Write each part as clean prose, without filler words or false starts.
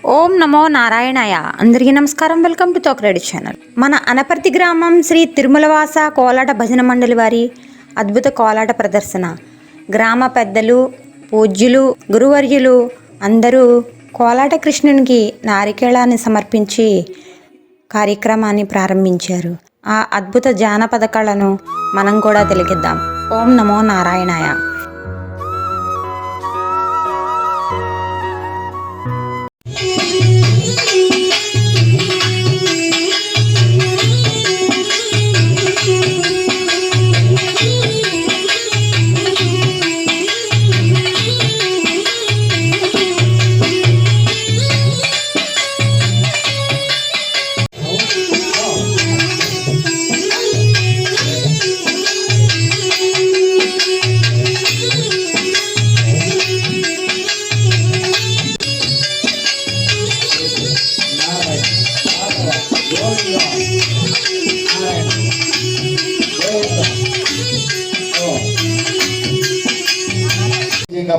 ఓం నమో నారాయణాయ. అందరికీ నమస్కారం. Welcome to Tokareddy channel. మన అనపర్తి గ్రామం శ్రీ తిరుమలవాస కోలాట భజన మండలి వారి అద్భుత కోలాట ప్రదర్శన. గ్రామ పెద్దలు, పూజ్యులు, గురువర్యులు అందరూ కోలాట కృష్ణునికి నారికేళాన్ని సమర్పించి కార్యక్రమాన్ని ప్రారంభించారు. ఆ అద్భుత జానపద కళను మనం కూడా తిలకిద్దాం. ఓం నమో నారాయణాయ.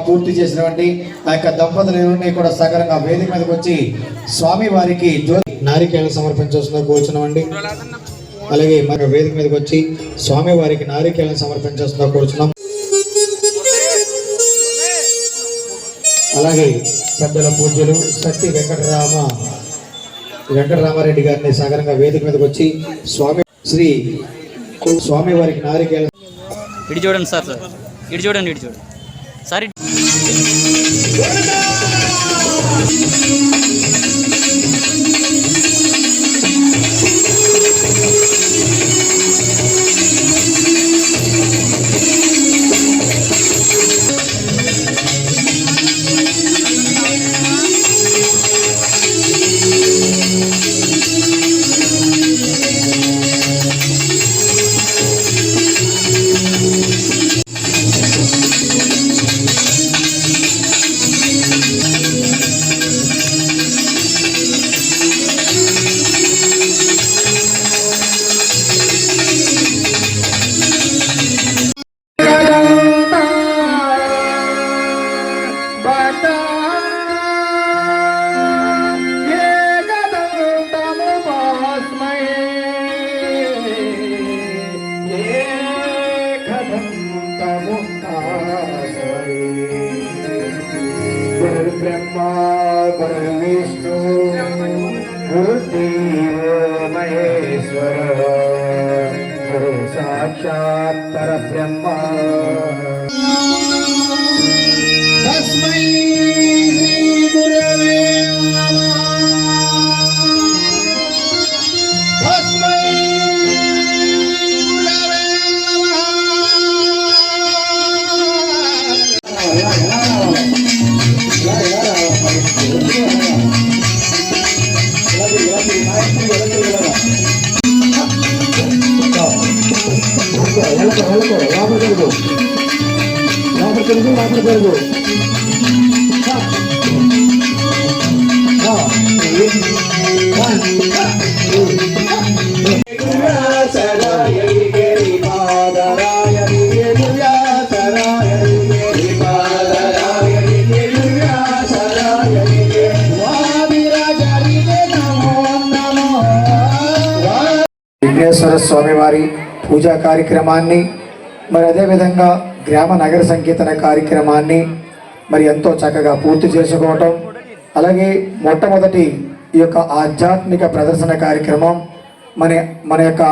పూర్తి చేసినటువంటి ఆ యొక్క దంపతులన్నీ కూడా సకరంగా వేదిక మీదకి వచ్చి స్వామి వారికి నారికేళం సమర్పించాల్సిందిగా కూర్చున్నామండి. అలాగే మన వేదిక మీదకి వచ్చి స్వామి వారికి నారికేళం సమర్పించాల్సిందిగా కూర్చున్నాం. అలాగే పెద్దల పూజ్యులు సత్తి వెంకటరామారెడ్డి గారిని సకరంగా వేదిక మీదకి వచ్చి స్వామి వారికి నారికేళం ఇటు చూడండి సార్, ఇటు చూడండి సార్. ब्रह्मा परमेष्णु गुरुदेवो महेश्वर गुरु साक्षात् परब्रह्मा तस्मै श्री गुरवे नमः. तस्मै गुरवे విఘ్నేశ్వర స్వామి వారి పూజా కార్యక్రమాన్ని మరి అదేవిధంగా గ్రామ నగర సంకీర్తన కార్యక్రమాన్ని మరి ఎంతో చక్కగా పూర్తి చేసుకోవటం, అలాగే మొట్టమొదటి ఈ యొక్క ఆధ్యాత్మిక ప్రదర్శన కార్యక్రమం మన యొక్క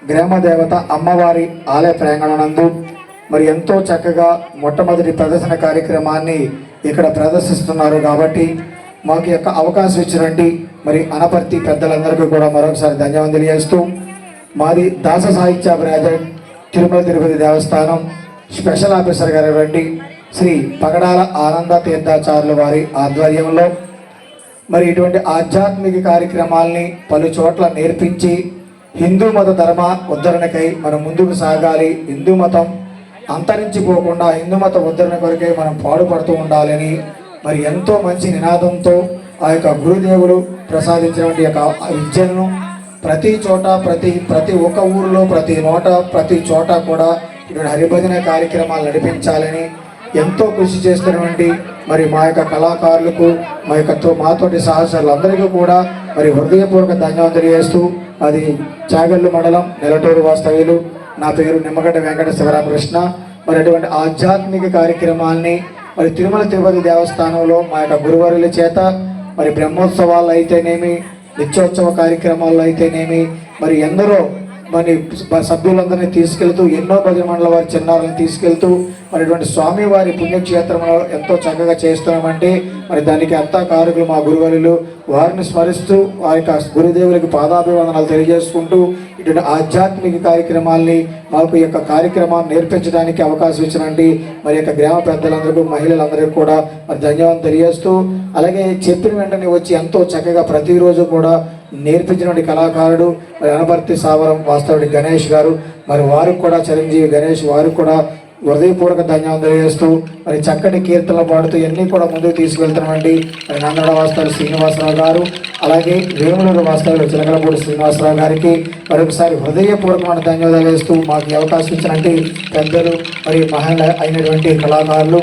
గ్రామ దేవత అమ్మవారి ఆలయ ప్రాంగణనందు మరి ఎంతో చక్కగా మొట్టమొదటి ప్రదర్శన కార్యక్రమాన్ని ఇక్కడ ప్రదర్శిస్తున్నారు. కాబట్టి మాకు యొక్క అవకాశం ఇచ్చినట్టు మరి అనపర్తి పెద్దలందరికీ కూడా మరొకసారి ధన్యవాదాలు తెలియజేస్తూ, మాది దాస సాహిత్య ప్రాజెక్ట్ తిరుమల తిరుపతి దేవస్థానం స్పెషల్ ఆఫీసర్ గారు శ్రీ పగడాల ఆనంద తీర్థాచార్యుల వారి ఆధ్వర్యంలో మరి ఇటువంటి ఆధ్యాత్మిక కార్యక్రమాల్ని పలు చోట్ల నేర్పించి హిందూ మత ధర్మ ఉద్ధరణకై మనం ముందుకు సాగాలి, హిందూ మతం అంతరించిపోకుండా హిందూ మత ఉద్ధరణ కొరకై మనం పాడుపడుతూ ఉండాలని మరి ఎంతో మంచి నినాదంతో ఆ యొక్క గురుదేవులు ప్రసాదించినటువంటి యొక్క విద్యను ప్రతి చోట ప్రతి ఒక్క ఊరిలో ప్రతి నోట ప్రతి చోట కూడా ఇక్కడ హరిభజన కార్యక్రమాలు నడిపించాలని ఎంతో కృషి చేస్తున్నటువంటి మరి మా యొక్క కళాకారులకు మాతోటి సహచరులందరికీ కూడా మరి హృదయపూర్వక ధన్యవాదాలు తెలియజేస్తూ, అది చాగల్లు మండలం నెలటూరు వాస్తవ్యులు. నా పేరు నిమ్మగడ్డ వెంకట శివరామకృష్ణ. మరి అటువంటి ఆధ్యాత్మిక కార్యక్రమాల్ని మరి తిరుమల తిరుపతి దేవస్థానంలో మా యొక్క గురువారుల చేత మరి బ్రహ్మోత్సవాలు అయితేనేమి, నిత్యోత్సవ కార్యక్రమాల్లో అయితేనేమి, మరి ఎందరో మరి సభ్యులందరినీ తీసుకెళ్తూ, ఎన్నో భజన మండల వారి చిన్నారులను తీసుకెళ్తూ మరి అటువంటి స్వామివారి పుణ్యక్షేత్రంలో ఎంతో చక్కగా చేస్తున్నామంటే మరి దానికి అంతా కారకులు మా గురువులు. వారిని స్మరిస్తూ వారి యొక్క గురుదేవులకు పాదాభివందనాలు తెలియజేసుకుంటూ ఇటువంటి ఆధ్యాత్మిక కార్యక్రమాల్ని మాకు ఈ యొక్క కార్యక్రమాన్ని నేర్పించడానికి అవకాశం ఇచ్చినండి మరి యొక్క గ్రామ పెద్దలందరికీ, మహిళలందరికీ కూడా మరి ధన్యవాదాలు తెలియజేస్తూ, అలాగే చెప్పిన వెంటనే వచ్చి ఎంతో చక్కగా ప్రతిరోజు కూడా నేర్పించినటువంటి కళాకారుడు మరి అనపర్తి సావరం వాస్తవుడి గణేష్ గారు, మరి వారికి కూడా చిరంజీవి గణేష్ వారికి కూడా హృదయపూర్వక ధన్యవాదాలు తెలియజేస్తూ, మరి చక్కటి కీర్తనలు పాడుతూ ఇవన్నీ కూడా ముందుకు తీసుకువెళ్తున్నామండి. మరి నందడ వాస్తవులు శ్రీనివాసరావు గారు, అలాగే వేములూరు వాస్తవులు చిలకలపూడి శ్రీనివాసరావు గారికి మరొకసారి హృదయపూర్వకమైన ధన్యవాదాలు వేస్తూ, మాకు ఈ అవకాశం ఇచ్చినట్టు పెద్దలు మరి మహిళ అయినటువంటి కళాకారులు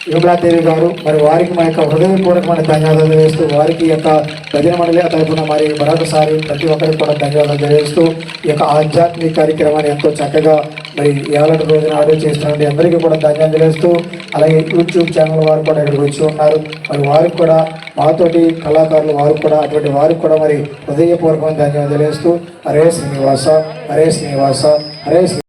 విమలాదేవి గారు, మరి వారికి మా యొక్క హృదయపూర్వకమైన ధన్యవాదాలు వేస్తూ, వారికి యొక్క భజన మండలి తరపున మరి మరొకసారి ప్రతి ఒక్కరికి కూడా ధన్యవాదాలు తెలియజేస్తూ, ఈ యొక్క ఆధ్యాత్మిక కార్యక్రమాన్ని ఎంతో చక్కగా మరి ఏళ్ళ రోజున ఆర్డర్ చేస్తున్నటువంటి అందరికీ కూడా ధన్యవాదాలు తెలియజేస్తూ, అలాగే యూట్యూబ్ ఛానల్ వారు కూడా ఇక్కడికి వచ్చి ఉన్నారు. మరి వారికి కూడా మాతోటి కళాకారులు వారు కూడా అటువంటి వారికి కూడా మరి హృదయపూర్వకమైన ధన్యవాదాలు తెలియజేస్తూ, హరే శ్రీనివాస, హరే శ్రీనివాస, హరే శ్రీ